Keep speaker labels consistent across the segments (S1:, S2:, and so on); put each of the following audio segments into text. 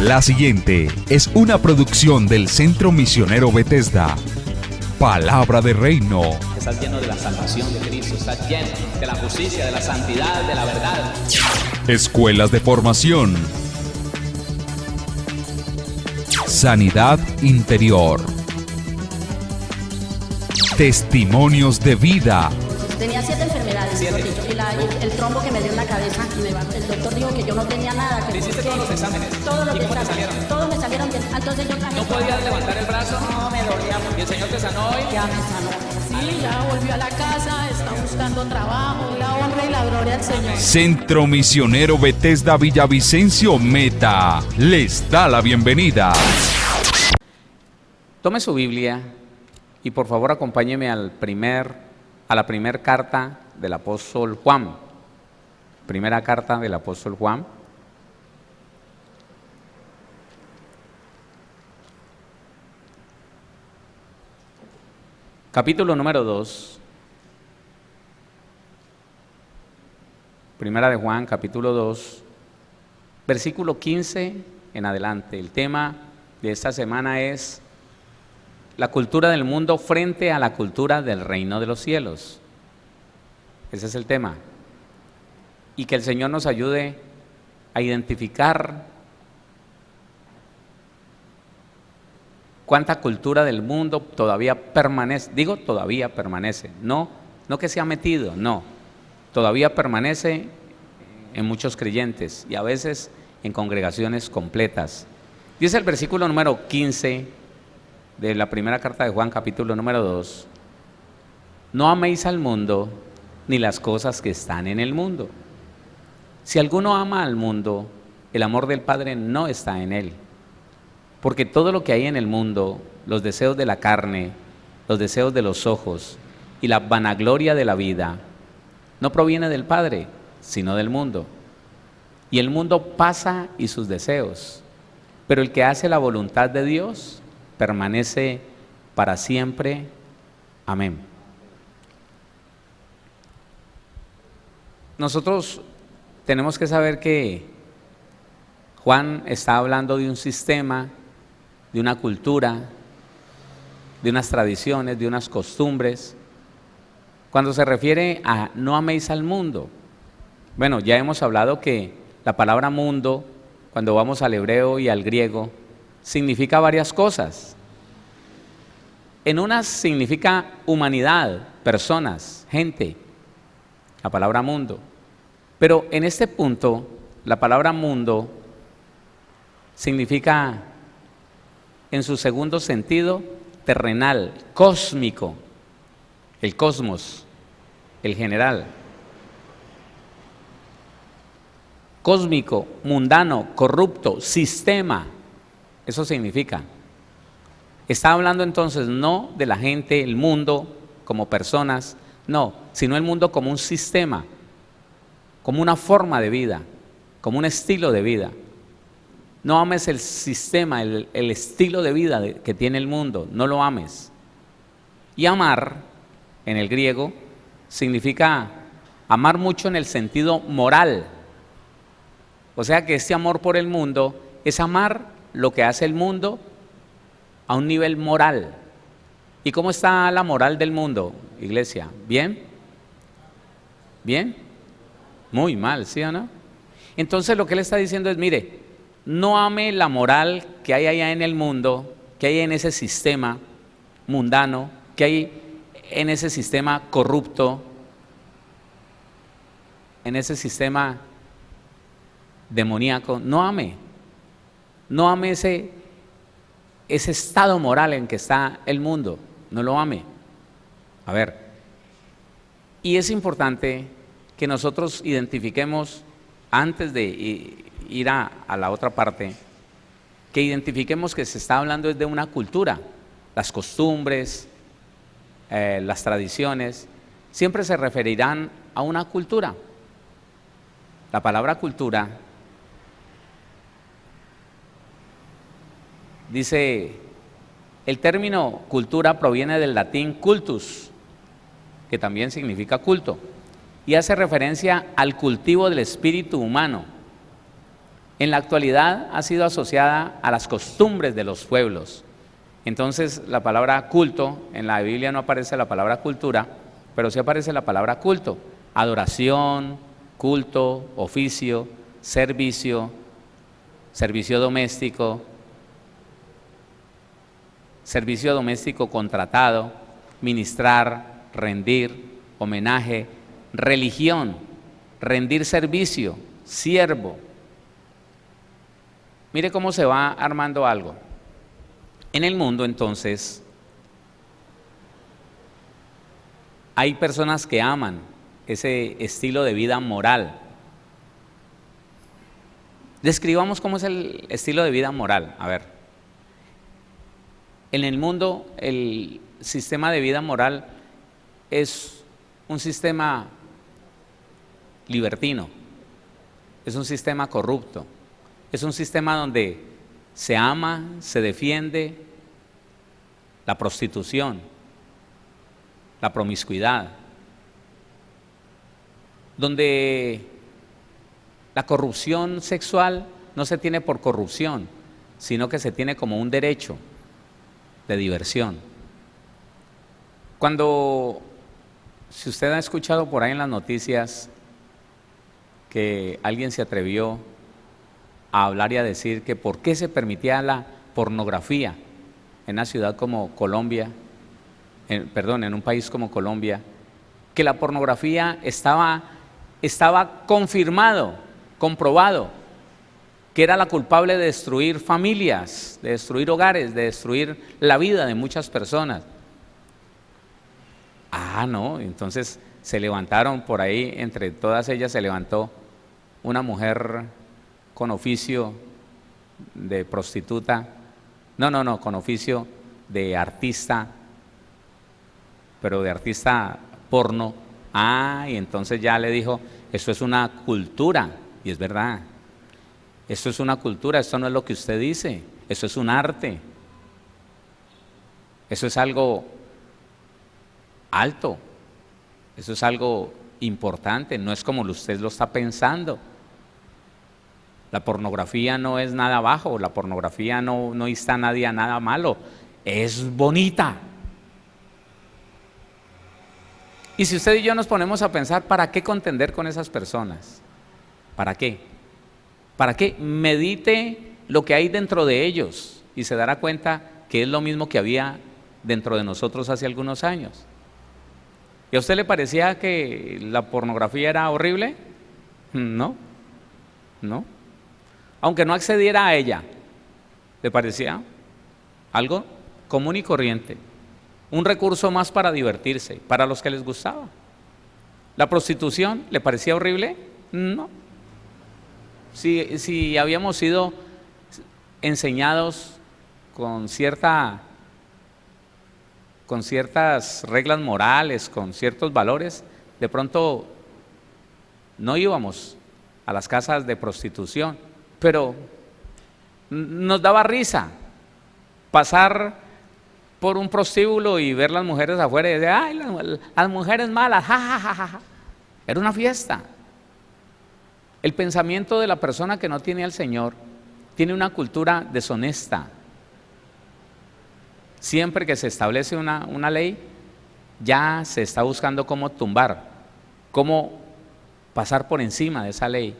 S1: La siguiente es una producción del Centro Misionero Bethesda. Palabra de Reino.
S2: Estás lleno de la salvación de Cristo, estás lleno de la justicia, de la santidad, de la verdad.
S1: Escuelas de formación. Sanidad interior. Testimonios de vida.
S3: Tenía 7 enfermedades, mejor dicho, y el trombo que me dio en la cabeza, el doctor dijo que yo no tenía nada.
S2: ¿Te hiciste todos los exámenes?
S3: Todos los
S2: ¿Y cómo te
S3: exámenes,
S2: salieron?
S3: todos me salieron bien. Entonces yo
S2: ¿No podías levantar el brazo?
S3: No, me dolía mucho.
S2: ¿Y el Señor te sanó hoy?
S3: Ya me sanó.
S4: Sí, ya volvió a la casa, está buscando trabajo, la honra y la gloria al Señor.
S1: Centro Misionero Bethesda Villavicencio Meta les da la bienvenida.
S2: Tome su Biblia y por favor acompáñeme a la primera carta del apóstol Juan. Primera carta del apóstol Juan. Capítulo número 2. Primera de Juan, capítulo 2, versículo 15 en adelante. El tema de esta semana es la cultura del mundo frente a la cultura del reino de los cielos. Ese es el tema. Y que el Señor nos ayude a identificar cuánta cultura del mundo todavía permanece. Digo todavía permanece, no que se ha metido, no. Todavía permanece en muchos creyentes y a veces en congregaciones completas. Dice el versículo número 15 de la primera carta de Juan, capítulo número 2, no améis al mundo ni las cosas que están en el mundo. Si alguno ama al mundo, el amor del Padre no está en él. Porque todo lo que hay en el mundo, los deseos de la carne, los deseos de los ojos y la vanagloria de la vida, no proviene del Padre, sino del mundo. Y el mundo pasa y sus deseos, pero el que hace la voluntad de Dios permanece para siempre. Amén. Nosotros tenemos que saber que Juan está hablando de un sistema, de una cultura, de unas tradiciones, de unas costumbres. Cuando se refiere a no améis al mundo, bueno, ya hemos hablado que la palabra mundo, cuando vamos al hebreo y al griego, significa varias cosas. En unas significa humanidad, personas, gente, la palabra mundo. Pero en este punto, la palabra mundo significa, en su segundo sentido, terrenal, cósmico, el cosmos, el general. Cósmico, mundano, corrupto, sistema, eso significa. Está hablando entonces no de la gente, el mundo como personas, no, sino el mundo como un sistema, como una forma de vida, como un estilo de vida. No ames el sistema, el estilo de vida que tiene el mundo, no lo ames. Y amar, en el griego, significa amar mucho en el sentido moral. O sea que este amor por el mundo es amar lo que hace el mundo a un nivel moral. ¿Y cómo está la moral del mundo, iglesia? ¿Bien? ¿Bien? Muy mal, ¿sí o no? Entonces lo que él está diciendo es, mire, no ame la moral que hay allá en el mundo, que hay en ese sistema mundano, que hay en ese sistema corrupto, en ese sistema demoníaco. No ame ese estado moral en que está el mundo, no lo ame. A ver, y es importante que nosotros identifiquemos, antes de ir a la otra parte, que identifiquemos que se está hablando de una cultura. Las costumbres, las tradiciones, siempre se referirán a una cultura. La palabra cultura dice, el término cultura proviene del latín cultus, que también significa culto, y hace referencia al cultivo del espíritu humano. en la actualidad ha sido asociada a las costumbres de los pueblos. Entonces la palabra culto, en la Biblia no aparece la palabra cultura, pero sí aparece la palabra culto. Adoración, culto, oficio, servicio, servicio doméstico contratado, ministrar, rendir, homenaje, religión, rendir servicio, siervo. Mire cómo se va armando algo. En el mundo, entonces, hay personas que aman ese estilo de vida moral. Describamos cómo es el estilo de vida moral. A ver, en el mundo el sistema de vida moral es un sistema libertino, es un sistema corrupto, es un sistema donde se ama, se defiende la prostitución, la promiscuidad, donde la corrupción sexual no se tiene por corrupción, sino que se tiene como un derecho de diversión. Si usted ha escuchado por ahí en las noticias que alguien se atrevió a hablar y a decir que por qué se permitía la pornografía en una ciudad como Colombia, en un país como Colombia, que la pornografía estaba confirmado, comprobado, que era la culpable de destruir familias, de destruir hogares, de destruir la vida de muchas personas. No, entonces se levantaron por ahí, entre todas ellas se levantó una mujer con oficio de prostituta, con oficio de artista, pero de artista porno. Y entonces ya le dijo, eso es una cultura, y es verdad, esto es una cultura, esto no es lo que usted dice, eso es un arte, eso es algo alto, eso es algo importante, no es como usted lo está pensando. La pornografía no es nada bajo, la pornografía no insta a nadie a nada malo, es bonita. Y si usted y yo nos ponemos a pensar, ¿para qué contender con esas personas? ¿Para qué? ¿Para qué? Medite lo que hay dentro de ellos y se dará cuenta que es lo mismo que había dentro de nosotros hace algunos años. ¿Y a usted le parecía que la pornografía era horrible? No. Aunque no accediera a ella, ¿le parecía algo común y corriente? Un recurso más para divertirse, para los que les gustaba. ¿La prostitución le parecía horrible? No. Si habíamos sido enseñados con ciertas reglas morales, con ciertos valores, de pronto no íbamos a las casas de prostitución, pero nos daba risa pasar por un prostíbulo y ver las mujeres afuera y decir, ¡ay, las mujeres malas! ¡Ja, ja, ja, ja! Era una fiesta. El pensamiento de la persona que no tiene al Señor tiene una cultura deshonesta. Siempre que se establece una ley, ya se está buscando cómo tumbar, cómo pasar por encima de esa ley.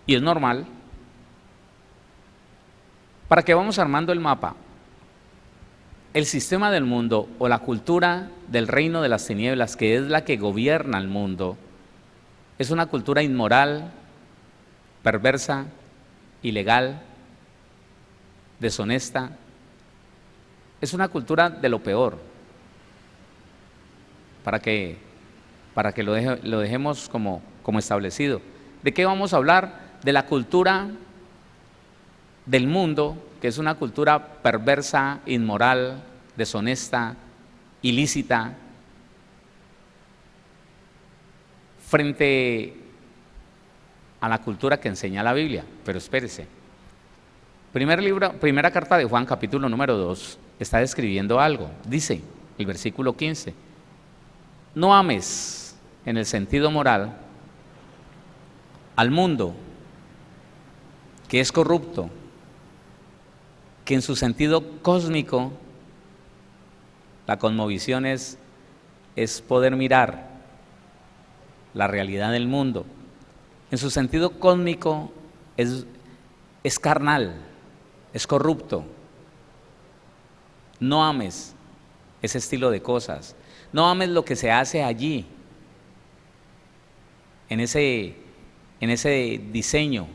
S2: Y es normal. ¿Para qué vamos armando el mapa? El sistema del mundo o la cultura del reino de las tinieblas, que es la que gobierna el mundo, es una cultura inmoral, perversa, ilegal, deshonesta. Es una cultura de lo peor. Para que lo dejemos como establecido. ¿De qué vamos a hablar? De la cultura del mundo, que es una cultura perversa, inmoral, deshonesta, ilícita, frente a la cultura que enseña la Biblia. Pero espérese. Primera carta de Juan, capítulo número 2, está describiendo algo. Dice, el versículo 15, no ames en el sentido moral al mundo que es corrupto, que en su sentido cósmico, la cosmovisión es poder mirar la realidad del mundo. En su sentido cósmico es carnal, es corrupto. No ames ese estilo de cosas, no ames lo que se hace allí, en ese diseño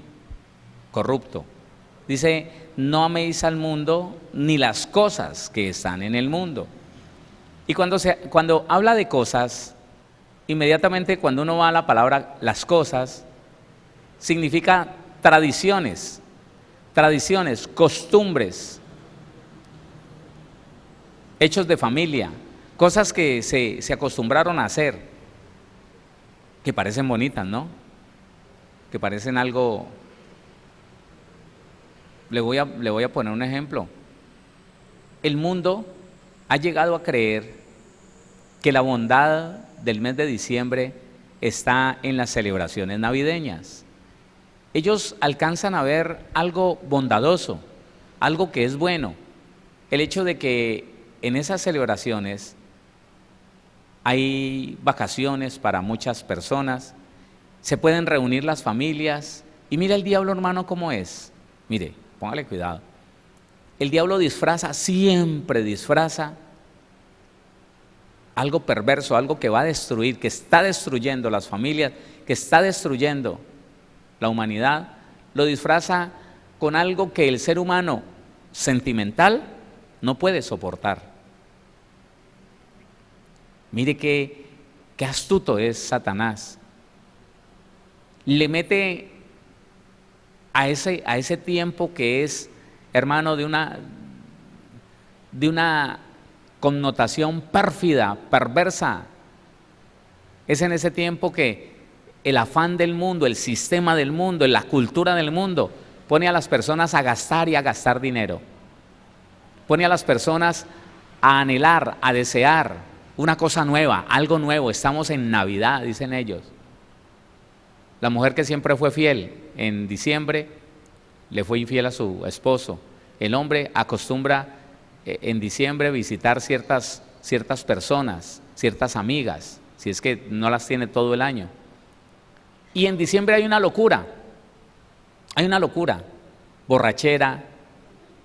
S2: corrupto. Dice, no améis al mundo ni las cosas que están en el mundo. Y cuando habla de cosas, inmediatamente cuando uno va a la palabra las cosas, significa tradiciones, costumbres, hechos de familia, cosas que se acostumbraron a hacer, que parecen bonitas, ¿no? Que parecen algo. Le voy a poner un ejemplo. El mundo ha llegado a creer que la bondad del mes de diciembre está en las celebraciones navideñas. Ellos alcanzan a ver algo bondadoso, algo que es bueno. El hecho de que en esas celebraciones hay vacaciones para muchas personas, se pueden reunir las familias, y mira el diablo, hermano, cómo es. Mire, póngale cuidado. El diablo siempre disfraza algo perverso, algo que va a destruir, que está destruyendo las familias, que está destruyendo la humanidad, lo disfraza con algo que el ser humano sentimental no puede soportar. Mire qué astuto es Satanás. Le mete a ese tiempo que es, hermano, de una connotación pérfida, perversa. Es en ese tiempo que el afán del mundo, el sistema del mundo, la cultura del mundo, pone a las personas a gastar y a gastar dinero. Pone a las personas a anhelar, a desear una cosa nueva, algo nuevo. Estamos en Navidad, dicen ellos. La mujer que siempre fue fiel en diciembre le fue infiel a su esposo. El hombre acostumbra en diciembre visitar ciertas personas, ciertas amigas, si es que no las tiene todo el año. Y en diciembre hay una locura, borrachera,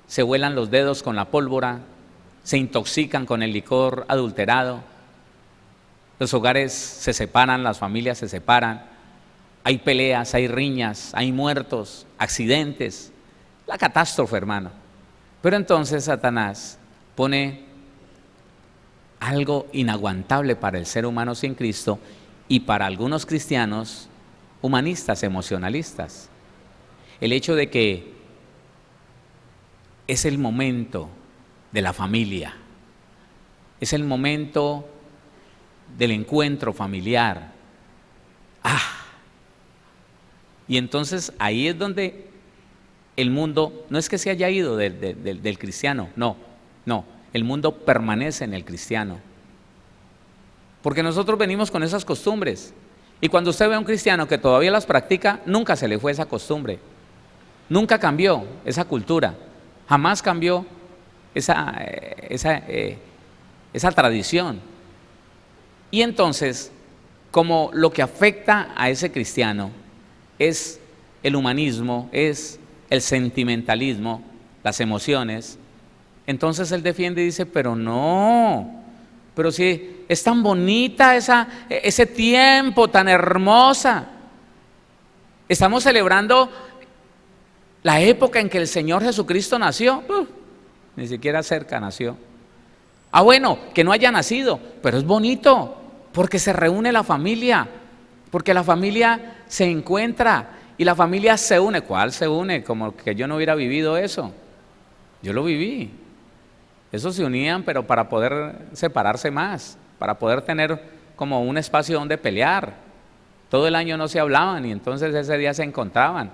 S2: se vuelan los dedos con la pólvora, se intoxican con el licor adulterado, los hogares se separan, las familias se separan, hay peleas, hay riñas, hay muertos, accidentes, la catástrofe, hermano. Pero entonces Satanás pone algo inaguantable para el ser humano sin Cristo y para algunos cristianos humanistas, emocionalistas. El hecho de que es el momento de la familia, es el momento del encuentro familiar. Y entonces ahí es donde el mundo, no es que se haya ido del cristiano, no, el mundo permanece en el cristiano. Porque nosotros venimos con esas costumbres. Y cuando usted ve a un cristiano que todavía las practica, nunca se le fue esa costumbre. Nunca cambió esa cultura. Jamás cambió esa tradición. Y entonces, como lo que afecta a ese cristiano es el humanismo, es el sentimentalismo, las emociones, entonces él defiende y dice, pero si es tan bonita ese tiempo tan hermosa. Estamos celebrando la época en que el Señor Jesucristo nació. Ni siquiera cerca nació. Bueno, que no haya nacido, pero es bonito, porque se reúne la familia, porque la familia se encuentra y la familia se une. ¿Cuál se une? Como que yo no hubiera vivido eso. Yo lo viví. Esos se unían, pero para poder separarse más, para poder tener como un espacio donde pelear. Todo el año no se hablaban y entonces ese día se encontraban.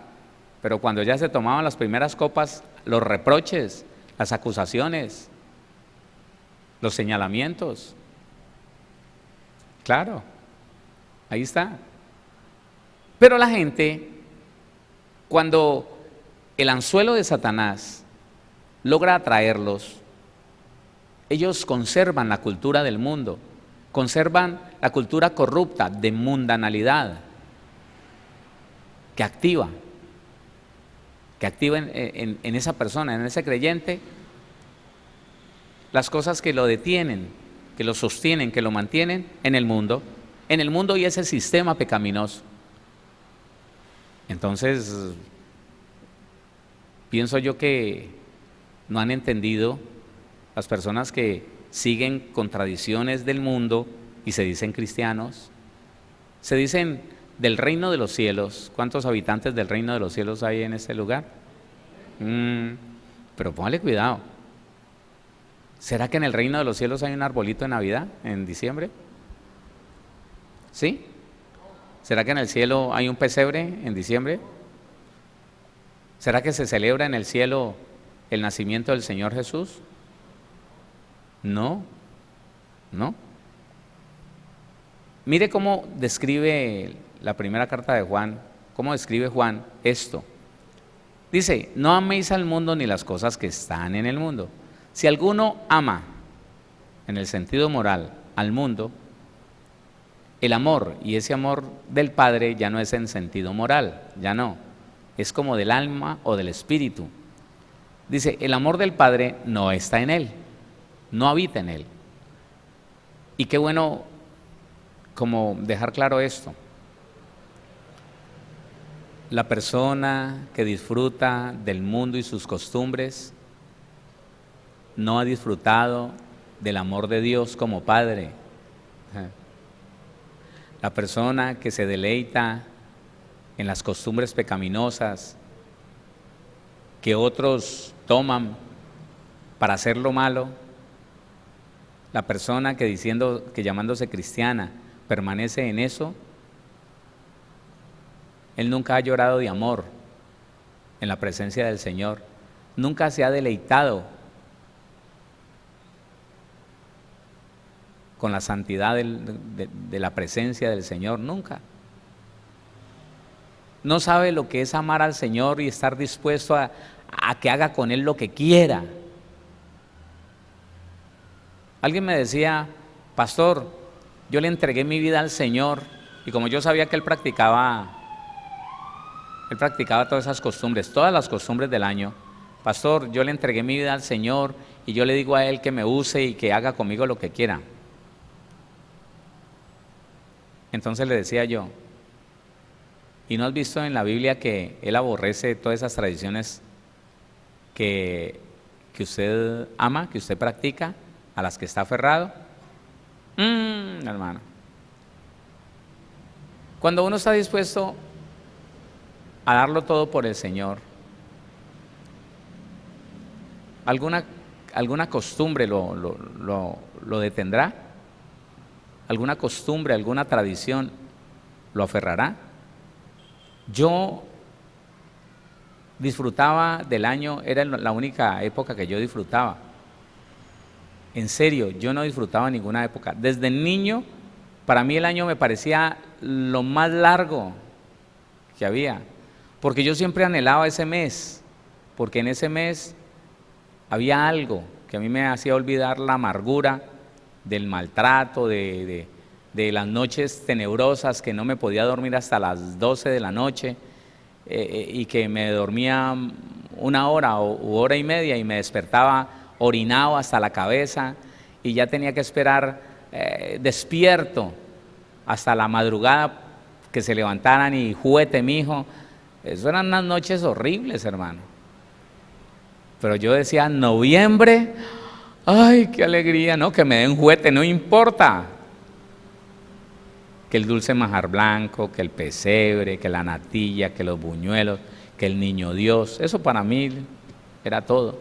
S2: Pero cuando ya se tomaban las primeras copas, los reproches, las acusaciones, los señalamientos. Claro, ahí está. Pero la gente, cuando el anzuelo de Satanás logra atraerlos. Ellos conservan la cultura del mundo, conservan la cultura corrupta de mundanalidad que activa en esa persona, en ese creyente, las cosas que lo detienen, que lo sostienen, que lo mantienen en el mundo y ese sistema pecaminoso. Entonces, pienso yo que no han entendido las personas que siguen con tradiciones del mundo y se dicen cristianos, se dicen del reino de los cielos. ¿Cuántos habitantes del reino de los cielos hay en este lugar? Pero póngale cuidado. ¿Será que en el reino de los cielos hay un arbolito de Navidad en diciembre? ¿Sí? ¿Será que en el cielo hay un pesebre en diciembre? ¿Será que se celebra en el cielo el nacimiento del Señor Jesús? No. Mire cómo describe la primera carta de Juan, cómo describe Juan esto. Dice, no améis al mundo ni las cosas que están en el mundo. Si alguno ama, en el sentido moral, al mundo, el amor y ese amor del Padre ya no es en sentido moral, ya no, es como del alma o del espíritu. Dice, el amor del Padre no está en él, no habita en él. Y qué bueno como dejar claro esto. La persona que disfruta del mundo y sus costumbres no ha disfrutado del amor de Dios como Padre. La persona que se deleita en las costumbres pecaminosas que otros toman para hacer lo malo, la persona que diciendo que llamándose cristiana permanece en eso, él nunca ha llorado de amor en la presencia del Señor, nunca se ha deleitado con la santidad de la presencia del Señor, nunca. No sabe lo que es amar al Señor y estar dispuesto a que haga con Él lo que quiera. Alguien me decía, pastor, yo le entregué mi vida al Señor y como yo sabía que Él practicaba todas esas costumbres, todas las costumbres del año. Pastor, yo le entregué mi vida al Señor y yo le digo a Él que me use y que haga conmigo lo que quiera. Entonces le decía yo, ¿y no has visto en la Biblia que Él aborrece todas esas tradiciones que usted ama, que usted practica, a las que está aferrado? Hermano, cuando uno está dispuesto a darlo todo por el Señor, ¿alguna costumbre lo detendrá? ¿Alguna costumbre, alguna tradición lo aferrará? Yo disfrutaba del año, era la única época que yo disfrutaba. En serio, yo no disfrutaba ninguna época. Desde niño, para mí el año me parecía lo más largo que había, porque yo siempre anhelaba ese mes, porque en ese mes había algo que a mí me hacía olvidar la amargura del maltrato, de las noches tenebrosas que no me podía dormir hasta las 12 de la noche y que me dormía una hora u hora y media y me despertaba orinado hasta la cabeza y ya tenía que esperar despierto hasta la madrugada que se levantaran y juguete mijo. Eso eran unas noches horribles, hermano. Pero yo decía, noviembre, ay, qué alegría, no, que me den juguete, no importa. Que el dulce manjar blanco, que el pesebre, que la natilla, que los buñuelos, que el niño Dios, eso para mí era todo.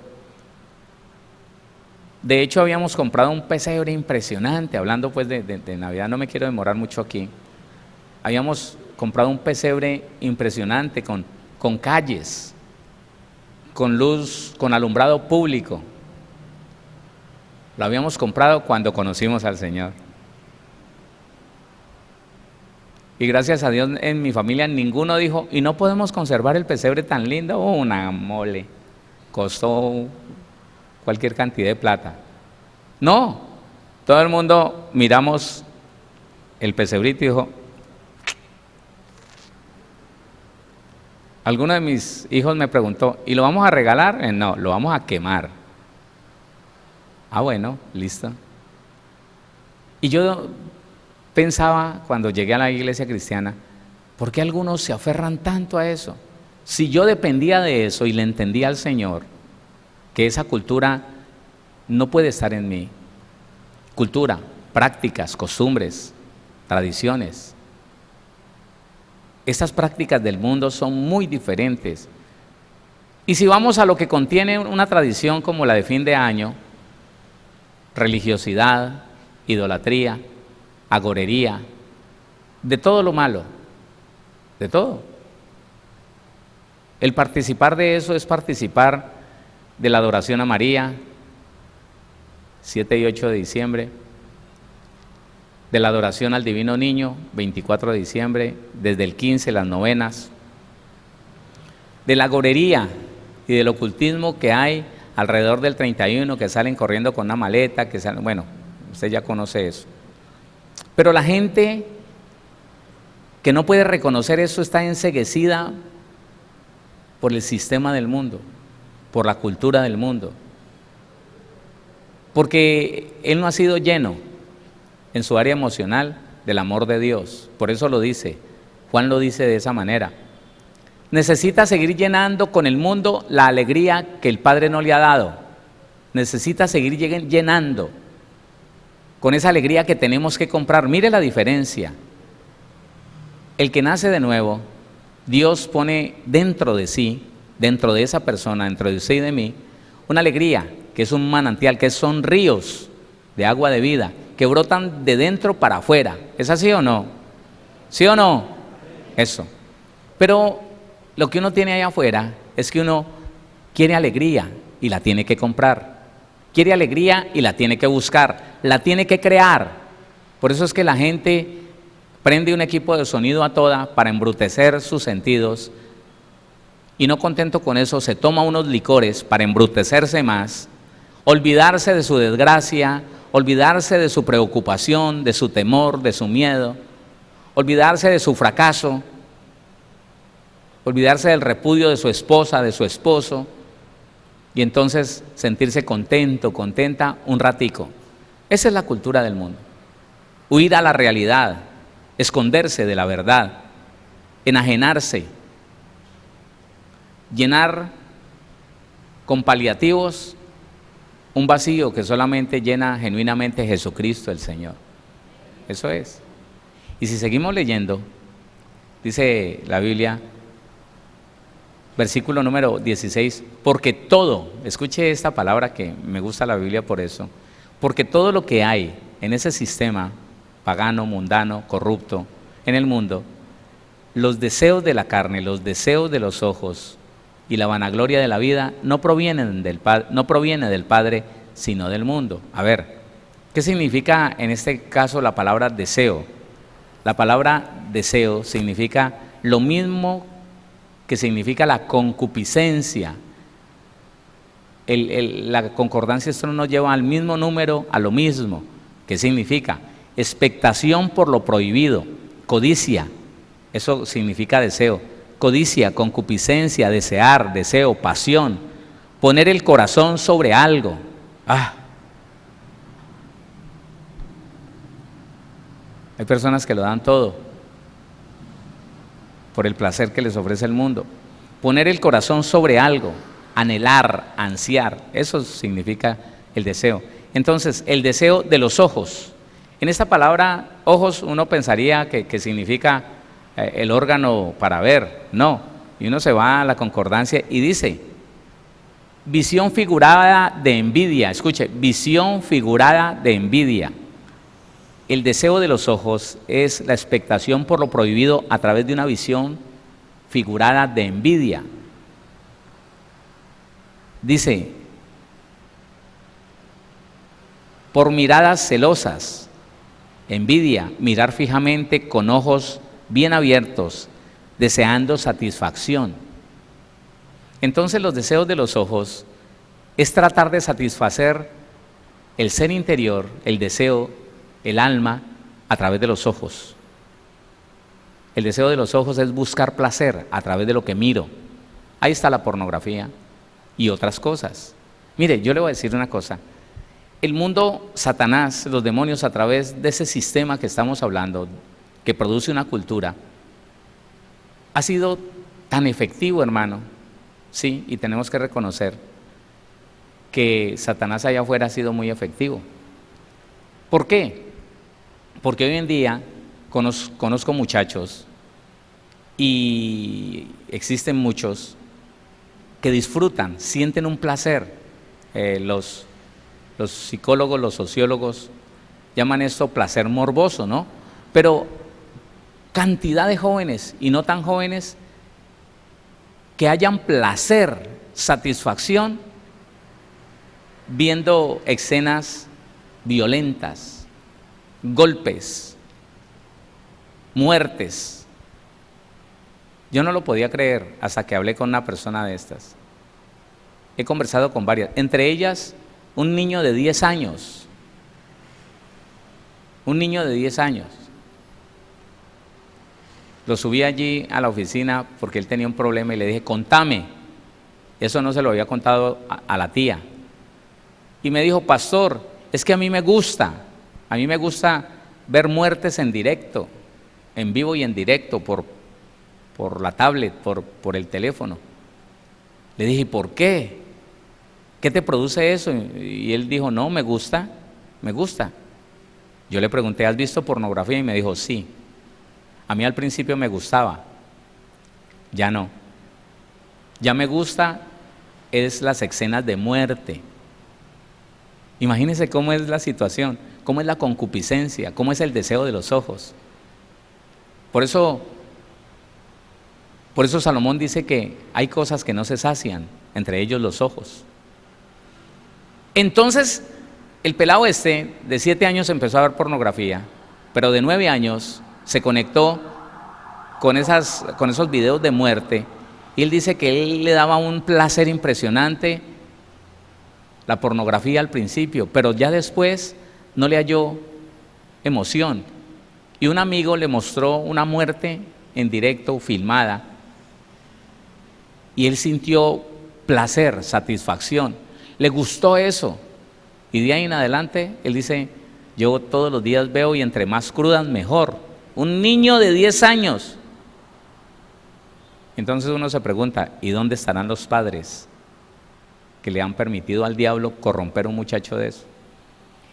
S2: De hecho, habíamos comprado un pesebre impresionante, hablando pues de Navidad, no me quiero demorar mucho aquí. Habíamos comprado un pesebre impresionante con calles, con luz, con alumbrado público. Lo habíamos comprado cuando conocimos al Señor. Y gracias a Dios en mi familia ninguno dijo, ¿y no podemos conservar el pesebre tan lindo? Una mole, costó cualquier cantidad de plata. No, todo el mundo miramos el pesebrito y dijo, alguno de mis hijos me preguntó, ¿y lo vamos a regalar? No, lo vamos a quemar. Ah, bueno, listo. Y yo pensaba cuando llegué a la iglesia cristiana, ¿por qué algunos se aferran tanto a eso? Si yo dependía de eso y le entendía al Señor, que esa cultura no puede estar en mí. Cultura, prácticas, costumbres, tradiciones. Estas prácticas del mundo son muy diferentes. Y si vamos a lo que contiene una tradición como la de fin de año, religiosidad, idolatría, agorería, de todo lo malo, de todo. El participar de eso es participar de la adoración a María, 7 y 8 de diciembre, de la adoración al Divino Niño, 24 de diciembre, desde el 15 las novenas, de la agorería y del ocultismo que hay alrededor del 31, que salen corriendo con una maleta, que salen, bueno, usted ya conoce eso. Pero la gente que no puede reconocer eso está enceguecida por el sistema del mundo, por la cultura del mundo, porque él no ha sido lleno en su área emocional del amor de Dios. Por eso lo dice, Juan lo dice de esa manera. Necesita seguir llenando con el mundo la alegría que el Padre no le ha dado. Necesita seguir llenando con esa alegría que tenemos que comprar. Mire la diferencia. El que nace de nuevo, Dios pone dentro de sí, dentro de esa persona, dentro de usted y de mí, una alegría que es un manantial, que son ríos de agua de vida, que brotan de dentro para afuera. ¿Es así o no? ¿Sí o no? Eso. Pero lo que uno tiene allá afuera es que uno quiere alegría y la tiene que comprar. Quiere alegría y la tiene que buscar, la tiene que crear. Por eso es que la gente prende un equipo de sonido a toda para embrutecer sus sentidos y no contento con eso se toma unos licores para embrutecerse más, olvidarse de su desgracia, olvidarse de su preocupación, de su temor, de su miedo, olvidarse de su fracaso, olvidarse del repudio de su esposa, de su esposo, y entonces sentirse contento, contenta un ratico. Esa es la cultura del mundo. Huir a la realidad, esconderse de la verdad, enajenarse, llenar con paliativos un vacío que solamente llena genuinamente Jesucristo el Señor. Eso es. Y si seguimos leyendo, dice la Biblia, versículo número 16, porque todo, escuche esta palabra que me gusta la Biblia por eso, porque todo lo que hay en ese sistema pagano, mundano, corrupto en el mundo, los deseos de la carne, los deseos de los ojos y la vanagloria de la vida no proviene del Padre, sino del mundo. A ver, ¿qué significa en este caso la palabra deseo? La palabra deseo significa lo mismo que significa la concupiscencia. La concordancia esto nos lleva al mismo número, a lo mismo. ¿Qué significa? Expectación por lo prohibido, codicia, eso significa deseo. Codicia, concupiscencia, desear, deseo, pasión, poner el corazón sobre algo. Hay personas que lo dan todo por el placer que les ofrece el mundo. Poner el corazón sobre algo, anhelar, ansiar, eso significa el deseo. Entonces, el deseo de los ojos. En esta palabra, ojos, uno pensaría que significa el órgano para ver. No, y uno se va a la concordancia y dice, visión figurada de envidia. Escuche, visión figurada de envidia. El deseo de los ojos es la expectación por lo prohibido a través de una visión figurada de envidia. Dice, por miradas celosas, envidia, mirar fijamente con ojos bien abiertos, deseando satisfacción. Entonces los deseos de los ojos es tratar de satisfacer el ser interior, el deseo, el alma, a través de los ojos. El deseo de los ojos es buscar placer a través de lo que miro. Ahí está la pornografía y otras cosas. Mire, yo le voy a decir una cosa. El mundo, Satanás, los demonios, a través de ese sistema que estamos hablando, que produce una cultura, ha sido tan efectivo, hermano, sí, y tenemos que reconocer que Satanás allá afuera ha sido muy efectivo. ¿Por qué? Porque hoy en día conozco muchachos y existen muchos que disfrutan, sienten un placer. Los psicólogos, los sociólogos llaman esto placer morboso, ¿no? Pero cantidad de jóvenes y no tan jóvenes que hayan placer, satisfacción viendo escenas violentas, golpes, muertes. Yo no lo podía creer hasta que hablé con una persona de estas. He conversado con varias, entre ellas un niño de 10 años. Un niño de 10 años. Lo subí allí a la oficina porque él tenía un problema y le dije, contame. Eso no se lo había contado a la tía. Y me dijo, pastor, es que a mí me gusta ver muertes en directo, en vivo y en directo, por la tablet, por el teléfono. Le dije, ¿por qué? ¿Qué te produce eso? Y él dijo, no, me gusta. Yo le pregunté, ¿has visto pornografía? Y me dijo, sí. A mí al principio me gustaba, ya no. Ya me gusta es las escenas de muerte. Imagínense cómo es la situación, cómo es la concupiscencia, cómo es el deseo de los ojos. Por eso Salomón dice que hay cosas que no se sacian, entre ellos los ojos. Entonces, el pelado de 7 años empezó a ver pornografía, pero de 9 años se conectó con esos videos de muerte, y él dice que él le daba un placer impresionante la pornografía al principio, pero ya después no le halló emoción. Y un amigo le mostró una muerte en directo, filmada, y él sintió placer, satisfacción, le gustó eso, y de ahí en adelante él dice, yo todos los días veo y entre más crudas mejor. Un niño de 10 años. Entonces uno se pregunta, ¿y dónde estarán los padres que le han permitido al diablo corromper a un muchacho de eso?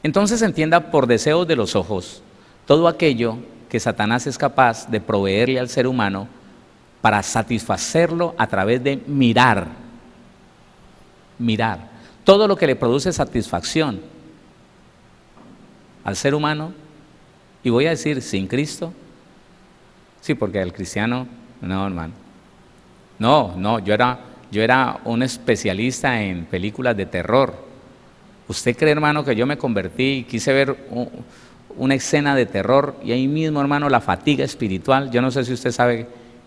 S2: Entonces entienda, por deseos de los ojos, todo aquello que Satanás es capaz de proveerle al ser humano para satisfacerlo a través de mirar. Todo lo que le produce satisfacción al ser humano, y voy a decir, sin Cristo, sí, porque el cristiano, no, hermano, no, yo era un especialista en películas de terror. ¿Usted cree, hermano, que yo me convertí y quise ver una escena de terror y ahí mismo, hermano, la fatiga espiritual? Yo no sé si usted sabe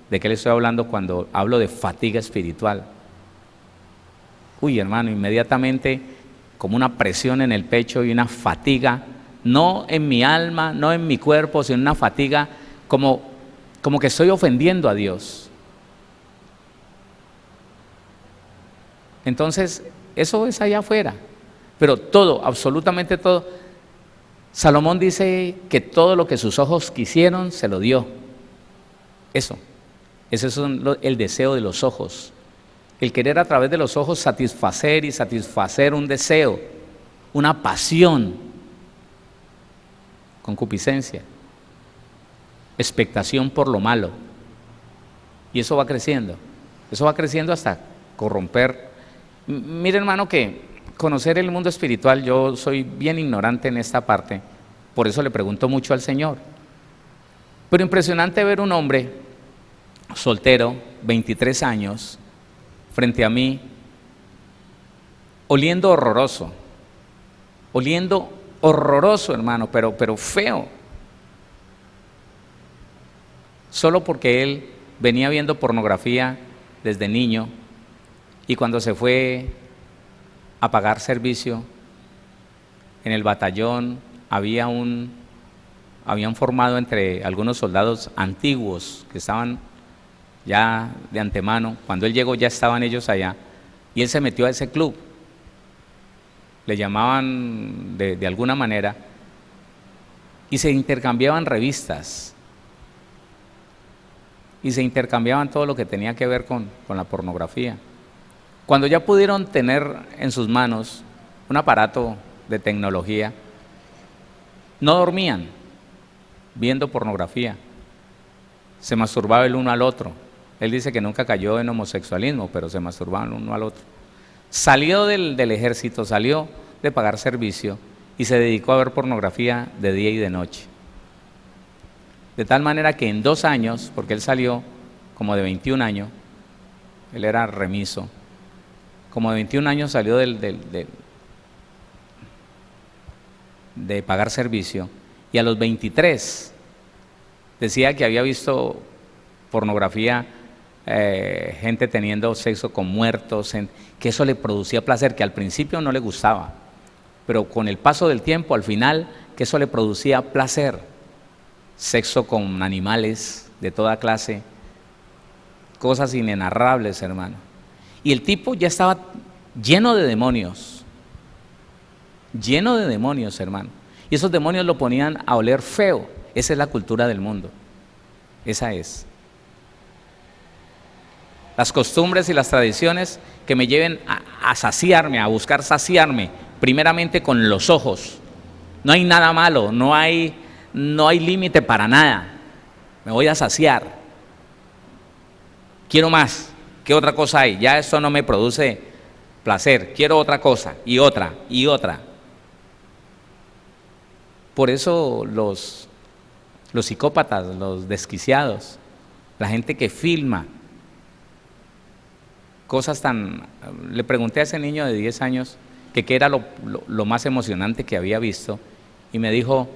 S2: de qué le estoy hablando cuando hablo de fatiga espiritual. Uy, hermano, inmediatamente como una presión en el pecho y una fatiga, no en mi alma, no en mi cuerpo, sino una fatiga como que estoy ofendiendo a Dios. Entonces, eso es allá afuera, pero todo, absolutamente todo. Salomón dice que todo lo que sus ojos quisieron, se lo dio. Ese es el deseo de los ojos. El querer a través de los ojos satisfacer un deseo, una pasión, concupiscencia, expectación por lo malo. Y eso va creciendo hasta corromper. Mire, hermano, que conocer el mundo espiritual, yo soy bien ignorante en esta parte, por eso le pregunto mucho al Señor. Pero impresionante ver un hombre soltero, 23 años, frente a mí, oliendo horroroso, hermano, pero feo. solo porque él venía viendo pornografía desde niño y cuando se fue a pagar servicio en el batallón habían formado entre algunos soldados antiguos que estaban ya de antemano. Cuando él llegó ya estaban ellos allá y él se metió a ese club. Le llamaban de alguna manera y se intercambiaban revistas y se intercambiaban todo lo que tenía que ver con la pornografía. Cuando ya pudieron tener en sus manos un aparato de tecnología, no dormían viendo pornografía, se masturbaba el uno al otro. Él dice que nunca cayó en homosexualismo, pero se masturbaban el uno al otro. Salió del ejército, salió de pagar servicio y se dedicó a ver pornografía de día y de noche. De tal manera que en 2 años, porque él salió como de 21 años, él era remiso, como de 21 años salió de pagar servicio y a los 23 decía que había visto pornografía, gente teniendo sexo con muertos, que eso le producía placer, que al principio no le gustaba, pero con el paso del tiempo, al final, que eso le producía placer. Sexo con animales de toda clase, cosas inenarrables, hermano. Y el tipo ya estaba lleno de demonios, hermano. Y esos demonios lo ponían a oler feo. Esa es la cultura del mundo, esa es. Las costumbres y las tradiciones que me lleven a saciarme, a buscar saciarme, primeramente con los ojos. No hay nada malo, no hay límite para nada. Me voy a saciar. Quiero más. ¿Qué otra cosa hay? Ya esto no me produce placer. Quiero otra cosa y otra y otra. Por eso los psicópatas, los desquiciados, la gente que filma cosas tan... Le pregunté a ese niño de 10 años que qué era lo más emocionante que había visto y me dijo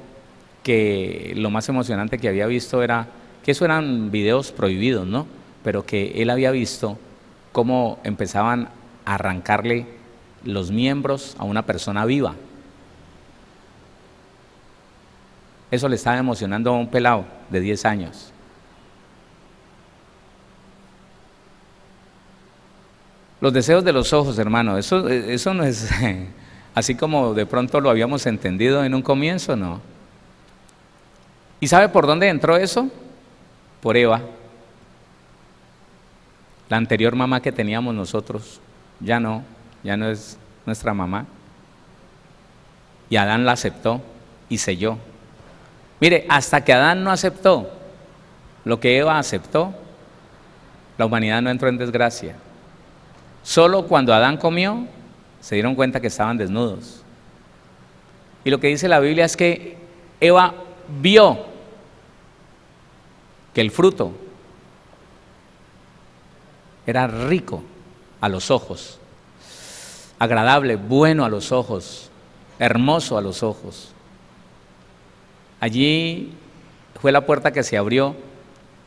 S2: que lo más emocionante que había visto era que eso eran videos prohibidos, ¿no? Pero que él había visto cómo empezaban a arrancarle los miembros a una persona viva. Eso le estaba emocionando a un pelado de 10 años. Los deseos de los ojos, hermano, eso no es así como de pronto lo habíamos entendido en un comienzo, ¿no? ¿Y sabe por dónde entró eso? Por Eva, la anterior mamá que teníamos nosotros. Ya no es nuestra mamá. Y Adán la aceptó y selló. Mire, hasta que Adán no aceptó lo que Eva aceptó, la humanidad no entró en desgracia. Solo cuando Adán comió, se dieron cuenta que estaban desnudos. Y lo que dice la Biblia es que Eva vio que el fruto era rico a los ojos, agradable, bueno a los ojos, hermoso a los ojos. Allí fue la puerta que se abrió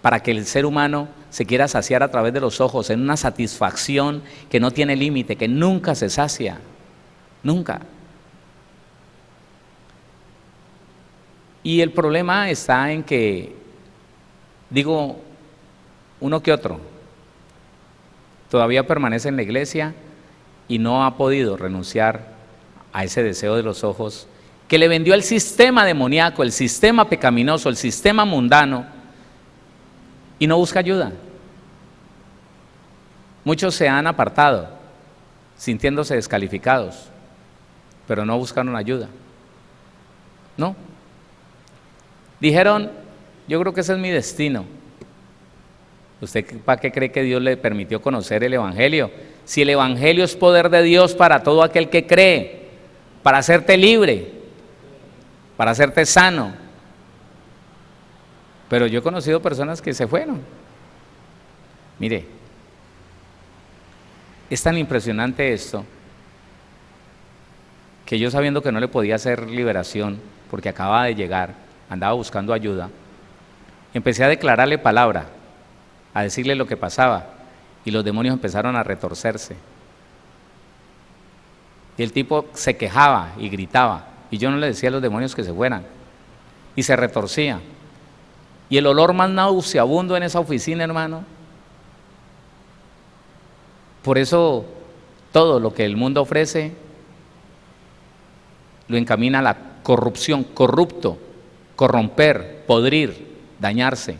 S2: para que el ser humano se quiera saciar a través de los ojos en una satisfacción que no tiene límite, que nunca se sacia, nunca. Y el problema está en que, digo, uno que otro todavía permanece en la iglesia y no ha podido renunciar a ese deseo de los ojos que le vendió el sistema demoníaco, el sistema pecaminoso, el sistema mundano, y no busca ayuda. Muchos se han apartado, sintiéndose descalificados, pero no buscaron ayuda. No. Dijeron, yo creo que ese es mi destino. ¿Usted para qué cree que Dios le permitió conocer el Evangelio? Si el Evangelio es poder de Dios para todo aquel que cree, para hacerte libre, para hacerte sano. Pero yo he conocido personas que se fueron. Mire, es tan impresionante esto, que yo sabiendo que no le podía hacer liberación, porque acababa de llegar, andaba buscando ayuda, Empecé a declararle palabra, a decirle lo que pasaba, y los demonios empezaron a retorcerse. Y el tipo se quejaba y gritaba, y yo no le decía a los demonios que se fueran, y se retorcía. Y el olor más nauseabundo en esa oficina, hermano. Por eso todo lo que el mundo ofrece lo encamina a la corrupción, corrupto, corromper, podrir, dañarse,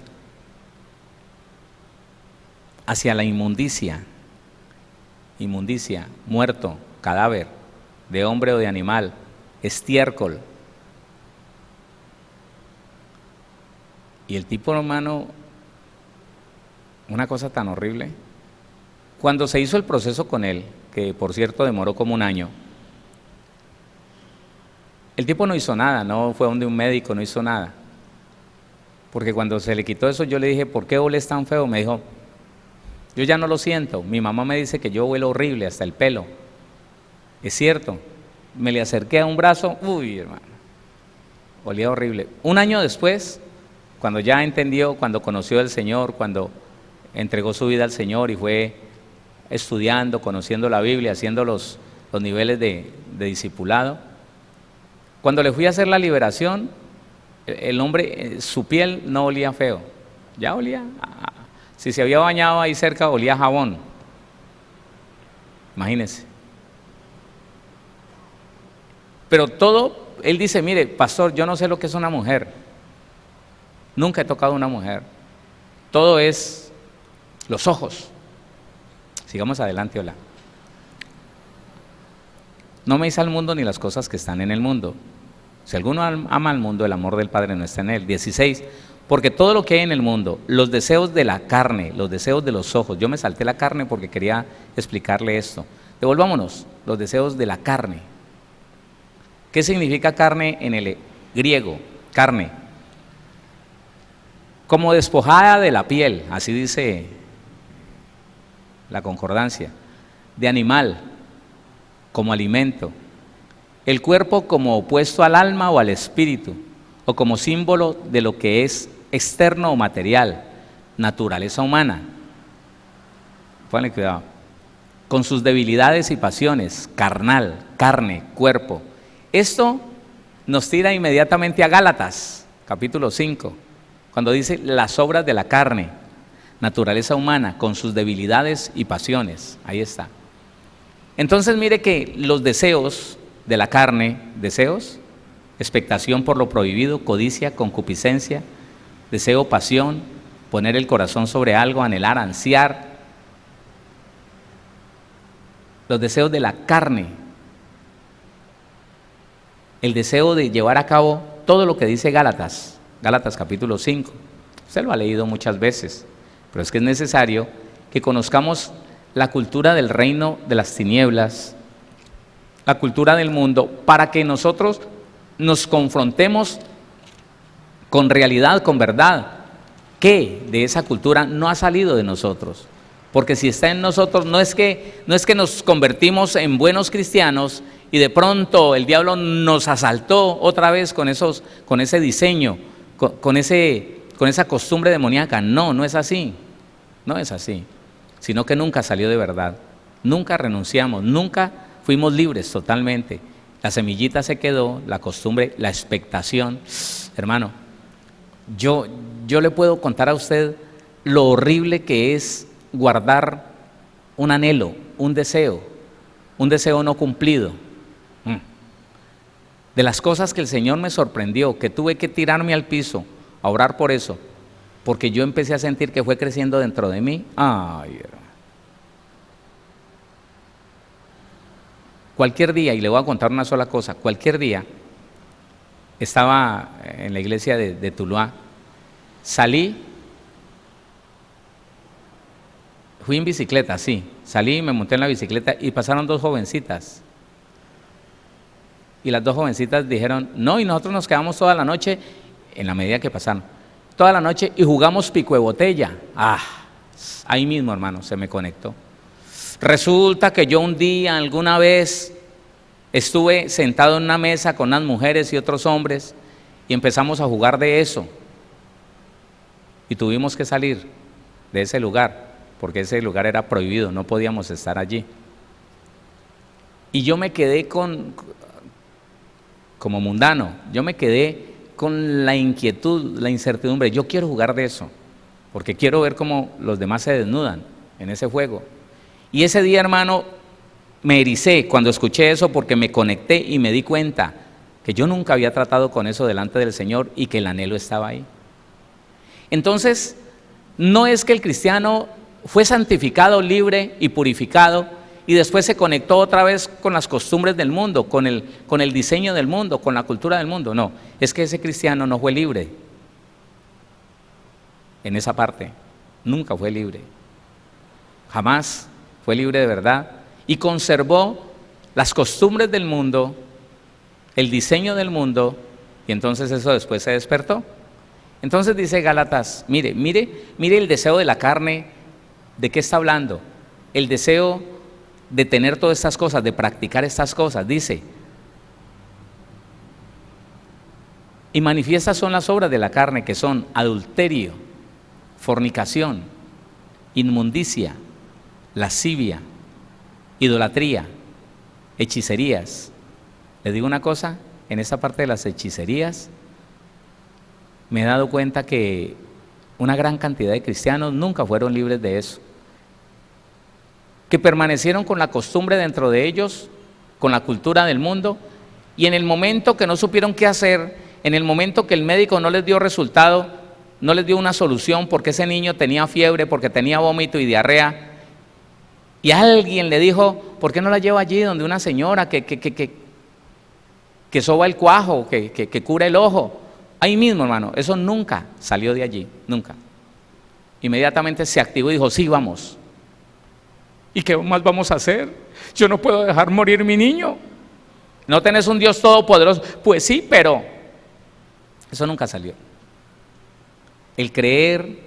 S2: hacia la inmundicia, muerto, cadáver, de hombre o de animal, estiércol. Y el tipo, hermano, una cosa tan horrible. Cuando se hizo el proceso con él, que por cierto demoró como 1 año, el tipo no hizo nada, no fue donde un médico, no hizo nada. Porque cuando se le quitó eso, yo le dije, ¿por qué hueles tan feo? Me dijo, yo ya no lo siento, mi mamá me dice que yo huelo horrible, hasta el pelo. Es cierto, me le acerqué a un brazo, uy, hermano, olía horrible. 1 año después, cuando ya entendió, cuando conoció al Señor, cuando entregó su vida al Señor y fue estudiando, conociendo la Biblia, haciendo los niveles de discipulado, cuando le fui a hacer la liberación, el hombre, su piel no olía feo, ya olía, si se había bañado ahí cerca, olía a jabón. Imagínense. Pero todo, él dice, mire, pastor, yo no sé lo que es una mujer, nunca he tocado a una mujer, todo es los ojos. Sigamos adelante, hola. No améis al mundo ni las cosas que están en el mundo. Si alguno ama al mundo, el amor del Padre no está en él. 16. Porque todo lo que hay en el mundo, los deseos de la carne, los deseos de los ojos, yo me salté la carne porque quería explicarle esto. Devolvámonos, los deseos de la carne. ¿Qué significa carne en el griego? Carne. Como despojada de la piel, así dice la concordancia, de animal, como alimento, el cuerpo como opuesto al alma o al espíritu, o como símbolo de lo que es externo o material, naturaleza humana. Pónganle cuidado. Con sus debilidades y pasiones, carnal, carne, cuerpo. Esto nos tira inmediatamente a Gálatas, capítulo 5, cuando dice las obras de la carne, naturaleza humana, con sus debilidades y pasiones. Ahí está. Entonces mire que los deseos de la carne, deseos, expectación por lo prohibido, codicia, concupiscencia, deseo, pasión, poner el corazón sobre algo, anhelar, ansiar. Los deseos de la carne, el deseo de llevar a cabo todo lo que dice Gálatas, Gálatas capítulo 5. Usted lo ha leído muchas veces, pero es que es necesario que conozcamos la cultura del reino de las tinieblas, la cultura del mundo, para que nosotros nos confrontemos con realidad, con verdad, que de esa cultura no ha salido de nosotros. Porque si está en nosotros, no es que nos convertimos en buenos cristianos y de pronto el diablo nos asaltó otra vez con ese diseño, con esa costumbre demoníaca. No, no es así, no es así, sino que nunca salió de verdad, nunca renunciamos, nunca fuimos libres totalmente. La semillita se quedó, la costumbre, la expectación. Hermano, yo le puedo contar a usted lo horrible que es guardar un anhelo, un deseo no cumplido. De las cosas que el Señor me sorprendió, que tuve que tirarme al piso a orar por eso, porque yo empecé a sentir que fue creciendo dentro de mí. Ay, hermano. Cualquier día, y le voy a contar una sola cosa, cualquier día, estaba en la iglesia de Tuluá, fui en bicicleta, sí, salí, me monté en la bicicleta y pasaron 2 jovencitas. Y las 2 jovencitas dijeron, no, y nosotros nos quedamos toda la noche, en la medida que pasaron, toda la noche y jugamos pico de botella. Ahí mismo, hermano, se me conectó. Resulta que yo un día, alguna vez, estuve sentado en una mesa con unas mujeres y otros hombres y empezamos a jugar de eso. y tuvimos que salir de ese lugar, porque ese lugar era prohibido, no podíamos estar allí. Y yo me quedé como mundano, yo me quedé con la inquietud, la incertidumbre. Yo quiero jugar de eso, porque quiero ver cómo los demás se desnudan en ese juego. Y ese día, hermano, me ericé cuando escuché eso, porque me conecté y me di cuenta que yo nunca había tratado con eso delante del Señor y que el anhelo estaba ahí. Entonces, no es que el cristiano fue santificado, libre y purificado, y después se conectó otra vez con las costumbres del mundo, con el diseño del mundo, con la cultura del mundo. No, es que ese cristiano no fue libre en esa parte, nunca fue libre, jamás fue libre de verdad, y conservó las costumbres del mundo, el diseño del mundo, y entonces eso después se despertó. Entonces dice Gálatas, mire el deseo de la carne, ¿de qué está hablando? El deseo de tener todas estas cosas, de practicar estas cosas. Dice, y manifiestas son las obras de la carne, que son adulterio, fornicación, inmundicia, lascivia, idolatría, hechicerías. Les digo una cosa, en esta parte de las hechicerías me he dado cuenta que una gran cantidad de cristianos nunca fueron libres de eso, que permanecieron con la costumbre dentro de ellos, con la cultura del mundo, y en el momento que no supieron qué hacer, en el momento que el médico no les dio resultado, no les dio una solución, porque ese niño tenía fiebre, porque tenía vómito y diarrea, y alguien le dijo, ¿por qué no la lleva allí donde una señora que soba el cuajo, que cura el ojo? Ahí mismo, hermano, eso nunca salió de allí, nunca. Inmediatamente se activó y dijo, sí, vamos. ¿Y qué más vamos a hacer? Yo no puedo dejar morir mi niño. ¿No tenés un Dios todopoderoso? Pues sí, pero eso nunca salió. El creer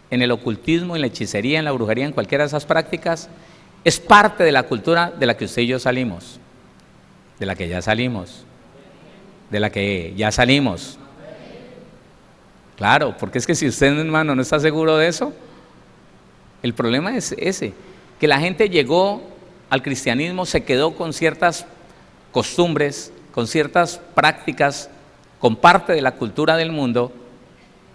S2: en el ocultismo, en la hechicería, en la brujería, en cualquiera de esas prácticas, es parte de la cultura de la que usted y yo salimos, de la que ya salimos, de la que ya salimos. Claro, porque es que si usted, hermano, no está seguro de eso, el problema es ese, que la gente llegó al cristianismo, se quedó con ciertas costumbres, con ciertas prácticas, con parte de la cultura del mundo,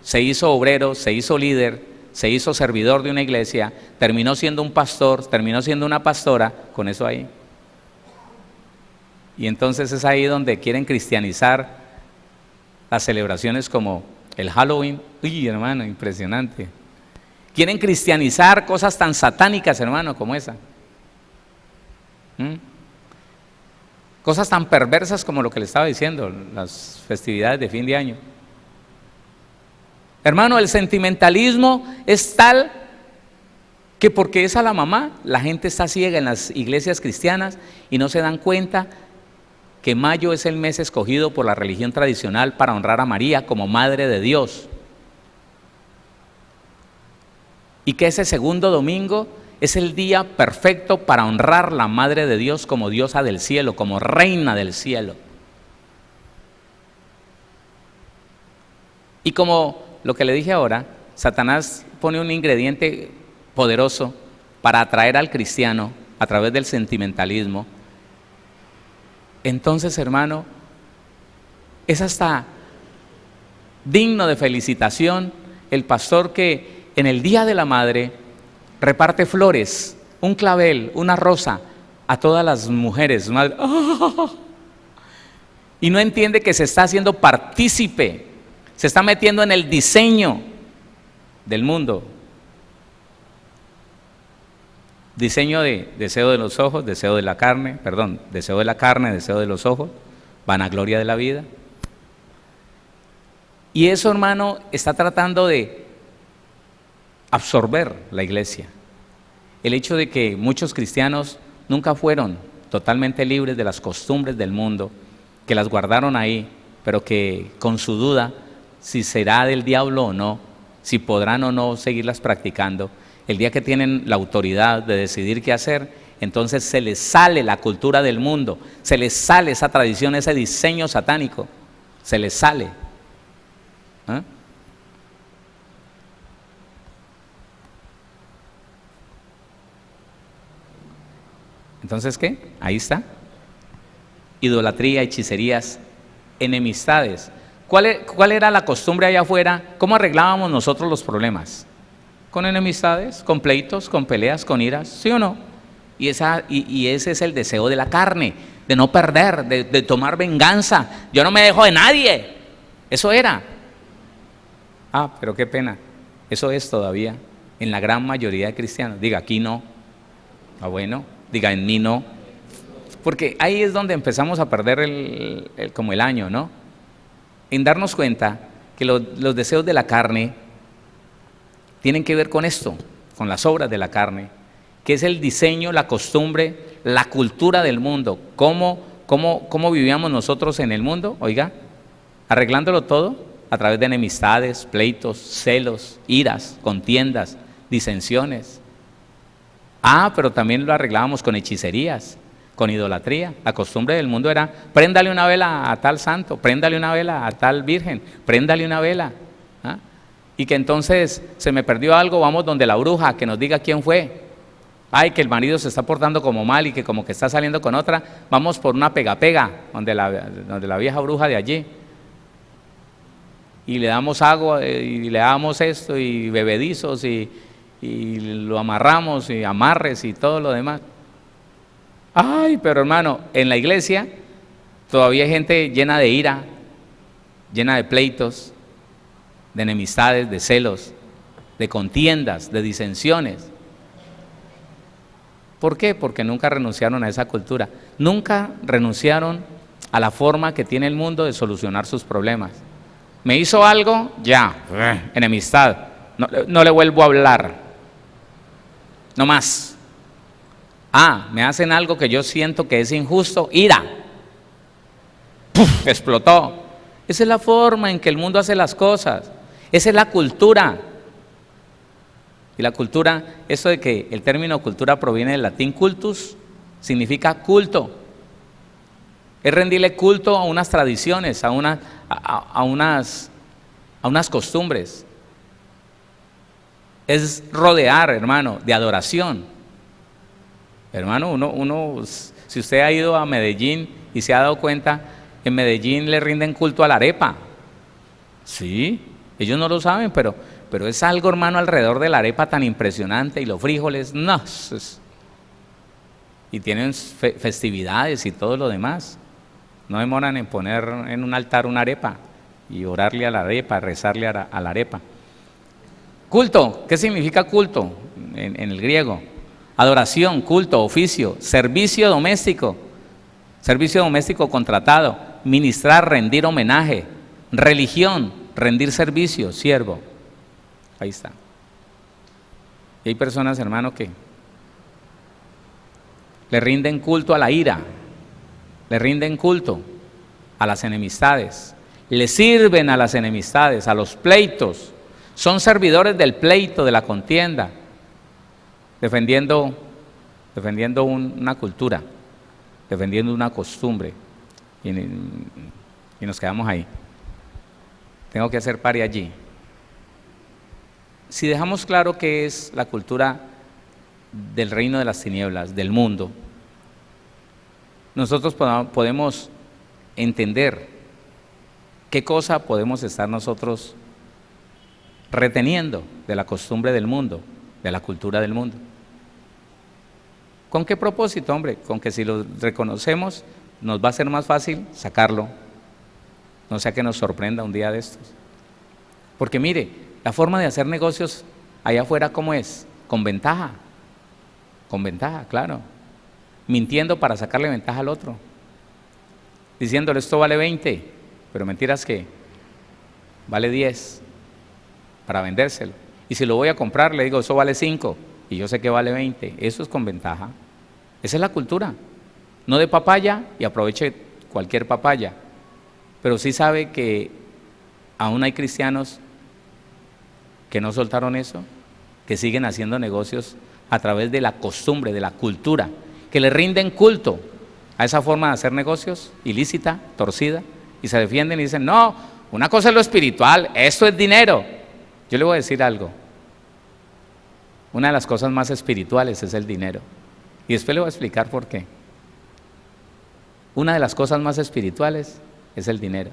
S2: se hizo obrero, se hizo líder, se hizo servidor de una iglesia, terminó siendo un pastor, terminó siendo una pastora, con eso ahí. Y entonces es ahí donde quieren cristianizar las celebraciones como el Halloween. Uy, hermano, impresionante. Quieren cristianizar cosas tan satánicas, hermano, como esa. Cosas tan perversas como lo que le estaba diciendo, las festividades de fin de año. Hermano, el sentimentalismo es tal que porque es a la mamá, la gente está ciega en las iglesias cristianas y no se dan cuenta que mayo es el mes escogido por la religión tradicional para honrar a María como Madre de Dios. Y que ese segundo domingo es el día perfecto para honrar la Madre de Dios como diosa del cielo, como reina del cielo. Y como lo que le dije ahora, Satanás pone un ingrediente poderoso para atraer al cristiano a través del sentimentalismo. Entonces, hermano, es hasta digno de felicitación el pastor que en el Día de la Madre reparte flores, un clavel, una rosa a todas las mujeres. Y no entiende que se está haciendo partícipe, se está metiendo en el diseño del mundo. Diseño de deseo de los ojos, deseo de la carne, deseo de la carne, deseo de los ojos, vanagloria de la vida. Y eso, hermano, está tratando de absorber la iglesia. El hecho de que muchos cristianos nunca fueron totalmente libres de las costumbres del mundo, que las guardaron ahí, pero que con su duda, si será del diablo o no, si podrán o no seguirlas practicando, el día que tienen la autoridad de decidir qué hacer, entonces se les sale la cultura del mundo, se les sale esa tradición, ese diseño satánico, se les sale. Entonces, ¿qué? Ahí está. Idolatría, hechicerías, enemistades. ¿Cuál era la costumbre allá afuera? ¿Cómo arreglábamos nosotros los problemas? ¿Con enemistades, con pleitos, con peleas, con iras? ¿Sí o no? Y ese es el deseo de la carne, de no perder, de tomar venganza. Yo no me dejo de nadie. Eso era. Pero qué pena. Eso es todavía en la gran mayoría de cristianos. Diga, aquí no. Bueno, diga, en mí no. Porque ahí es donde empezamos a perder como el año, ¿no? En darnos cuenta que los deseos de la carne tienen que ver con esto, con las obras de la carne, que es el diseño, la costumbre, la cultura del mundo. ¿Cómo vivíamos nosotros en el mundo? Oiga, arreglándolo todo a través de enemistades, pleitos, celos, iras, contiendas, disensiones. Pero también lo arreglábamos con hechicerías, con idolatría. La costumbre del mundo era: préndale una vela a tal santo, préndale una vela a tal virgen, préndale una vela. Y que entonces se me perdió algo, vamos donde la bruja, que nos diga quién fue. Que el marido se está portando como mal y que como que está saliendo con otra, vamos por una pega-pega, donde la vieja bruja de allí. Y le damos agua, y le damos esto, y bebedizos, y lo amarramos, y amarres, y todo lo demás. Pero hermano, en la iglesia todavía hay gente llena de ira, llena de pleitos, de enemistades, de celos, de contiendas, de disensiones. ¿Por qué? Porque nunca renunciaron a esa cultura, nunca renunciaron a la forma que tiene el mundo de solucionar sus problemas. Me hizo algo, ya, enemistad, no le vuelvo a hablar, no más. Me hacen algo que yo siento que es injusto, ira, ¡puf!, explotó. Esa es la forma en que el mundo hace las cosas, esa es la cultura. Y la cultura, eso de que el término cultura proviene del latín cultus, significa culto. Es rendirle culto a unas tradiciones, a unas costumbres. Es rodear, hermano, de adoración. Hermano, uno, si usted ha ido a Medellín y se ha dado cuenta, en Medellín le rinden culto a la arepa. Sí, ellos no lo saben, pero es algo, hermano, alrededor de la arepa tan impresionante, y los frijoles, no. Y tienen festividades y todo lo demás. No demoran en poner en un altar una arepa y orarle a la arepa, rezarle a la arepa. Culto, ¿qué significa culto en el griego? Adoración, culto, oficio, servicio doméstico contratado, ministrar, rendir homenaje, religión, rendir servicio, siervo. Ahí está. Y hay personas, hermano, que le rinden culto a la ira, le rinden culto a las enemistades, le sirven a las enemistades, a los pleitos, son servidores del pleito, de la contienda, defendiendo una cultura, defendiendo una costumbre, y nos quedamos ahí. Tengo que hacer pari allí. Si dejamos claro qué es la cultura del reino de las tinieblas, del mundo, nosotros podemos entender qué cosa podemos estar nosotros reteniendo de la costumbre del mundo, de la cultura del mundo. ¿Con qué propósito, hombre? Con que si lo reconocemos, nos va a ser más fácil sacarlo, no sea que nos sorprenda un día de estos. Porque mire, la forma de hacer negocios allá afuera, ¿cómo es? Con ventaja, claro. Mintiendo para sacarle ventaja al otro, diciéndole esto vale 20, pero mentiras que vale 10 para vendérselo. Y si lo voy a comprar, le digo eso vale 5 y yo sé que vale 20. Eso es con ventaja. Esa es la cultura. No de papaya y aproveche cualquier papaya, pero sí sabe que aún hay cristianos que no soltaron eso, que siguen haciendo negocios a través de la costumbre, de la cultura, que le rinden culto a esa forma de hacer negocios ilícita, torcida, y se defienden y dicen, no, una cosa es lo espiritual, esto es dinero. Yo le voy a decir algo, una de las cosas más espirituales es el dinero. Y después le voy a explicar por qué. Una de las cosas más espirituales es el dinero.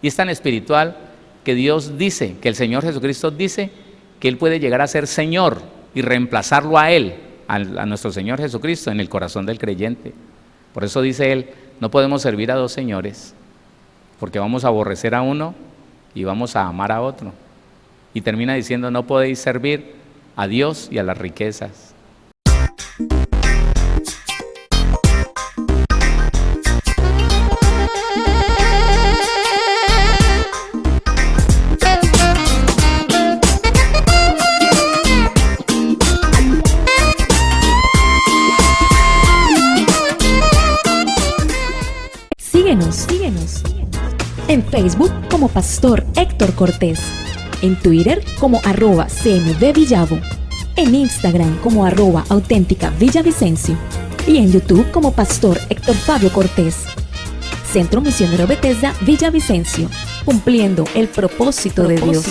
S2: Y es tan espiritual que Dios dice, que el Señor Jesucristo dice que Él puede llegar a ser Señor y reemplazarlo a Él, a nuestro Señor Jesucristo, en el corazón del creyente. Por eso dice Él, no podemos servir a dos señores, porque vamos a aborrecer a uno y vamos a amar a otro. Y termina diciendo, no podéis servir a Dios y a las riquezas.
S5: Síguenos en Facebook como Pastor Héctor Cortés, en Twitter como @CMVVillavo, en Instagram como @auténtica Villavicencio y en YouTube como Pastor Héctor Fabio Cortés. Centro Misionero Bethesda Villavicencio, cumpliendo el propósito de Dios.